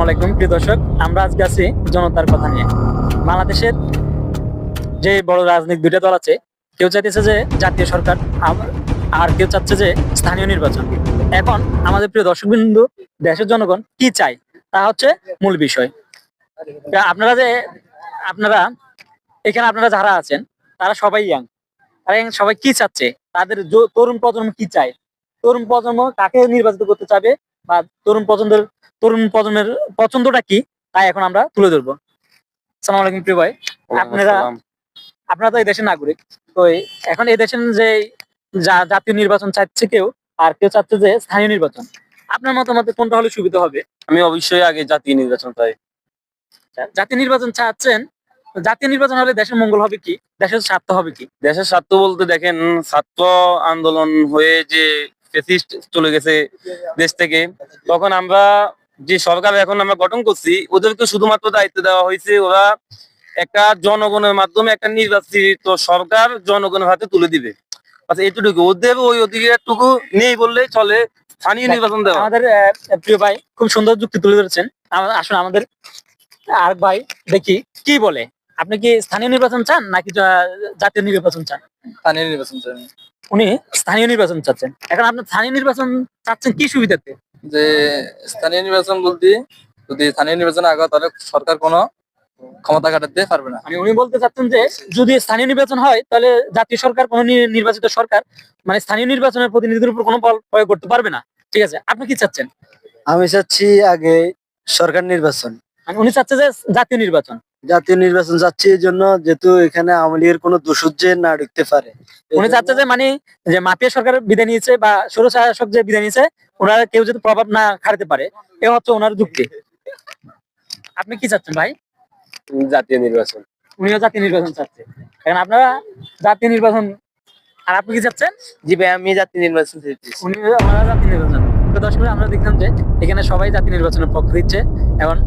আসসালামু আলাইকুম প্রিয় দর্শক, আমরা আজকে আছি জনতার কথা নিয়ে। বাংলাদেশের যে বড় রাজনৈতিক দুইটা দল আছে, কেউ চাইতেছে যে জাতীয় সরকার, আর কেউ চাচ্ছে যে স্থানীয় নির্বাচন। এখন আমাদের প্রিয় দর্শকবৃন্দ, দেশের জনগণ কি চায় তা হচ্ছে মূল বিষয়। আপনারা যে আপনারা এখানে আপনারা যারা আছেন তারা সবাই ইয়াং, তারা সবাই কি চাচ্ছে, তাদের তরুণ প্রজন্ম কি চায়, তরুণ প্রজন্ম কাকে নির্বাচিত করতে চাবে, বা তরুণ প্রজন্মের পছন্দটা কি, তাই এখন আমরা তুলে ধরবো। আসসালামু আলাইকুম প্রিয় ভাই। আপনারা আপনারা তো এই দেশের নাগরিক, তো এখন এই দেশের যে জাতীয় নির্বাচন চাচ্ছে কেউ, আর কেউ চাচ্ছে যে স্থানীয় নির্বাচন। আপনার মতামতে কোনটা হলে সুবিধা হবে? আমি অবশ্যই আগে জাতীয় নির্বাচন চাই। জাতীয় নির্বাচন চাচ্ছেন, জাতীয় নির্বাচন হলে দেশের মঙ্গল হবে কি, দেশের স্বার্থ হবে কি? দেশের স্বার্থ বলতে দেখেন, ছাত্র আন্দোলন হয়ে যে ফ্যাসিস্ট চলে গেছে দেশ থেকে, তখন আমরা যে সরকার এখন আমরা গঠন করছি, ওদেরকে শুধুমাত্র দায়িত্ব দেওয়া হয়েছে, ওরা একটা জনগণের মাধ্যমে একটা নির্বাচিত সরকার জনগণের হাতে তুলে দিবে। আচ্ছা, এটুকু ওদের ওই অধিকারটুকু নেই বললেই চলে। স্থানীয় নির্বাচন দেওয়া। আমাদের প্রিয় ভাই খুব সুন্দর যুক্তি তুলে ধরেছেন। আসলে আমাদের আর ভাই দেখি কি বলে। আপনি কি স্থানীয় নির্বাচন চান নাকি জাতীয় নির্বাচন চান? স্থানীয় নির্বাচন চাই। উনি স্থানীয় নির্বাচন চাচ্ছেন। এখন আপনি স্থানীয় নির্বাচন চাচ্ছেন কি সুবিধাতে? যে স্থানীয় নির্বাচন বলতে, যদি স্থানীয় নির্বাচন আগে তাহলে সরকার কোনো ক্ষমতা খাটাতে পারবে না। মানে উনি বলতে চাচ্ছেন যে যদি স্থানীয় নির্বাচন হয় তাহলে জাতীয় সরকার, কোনো নির্বাচিত সরকার মানে স্থানীয় নির্বাচনের প্রতিনিধিদের উপর কোনো বল প্রয়োগ করতে পারবে না। ঠিক আছে, আপনি কি চাচ্ছেন? আমি চাচ্ছি আগে সরকার নির্বাচন। মানে উনি চাচ্ছে যে জাতীয় নির্বাচন। জাতীয় নির্বাচন চাচ্ছি এই জন্য, যেহেতু এখানে আওয়ামী লীগের কোনো দোষজ্জে না ঢুকতে পারে। উনি চাচ্ছে যে মানে যে মাফিয়া সরকার বিদায় নিয়েছে বা স্বৈরশাসক যে বিদায় নিয়েছে, ওনারা কেউ যদি প্রভাব না খাটাতে পারে, এ হচ্ছে ওনার যুক্তি। আপনি কি চাচ্ছেন ভাই? জাতীয় নির্বাচন। উনিও জাতীয় নির্বাচন চাচ্ছে। এখন আপনারা জাতীয় নির্বাচন, আর আপনি কি চাচ্ছেন? জি ভাই, আমি জাতীয় নির্বাচন চাইছি। উনি ওনারা জাতীয় নির্বাচন। তো দর্শক, আমরা দেখলাম যে এখানে সবাই জাতীয় নির্বাচনের পক্ষ দিচ্ছে। এখন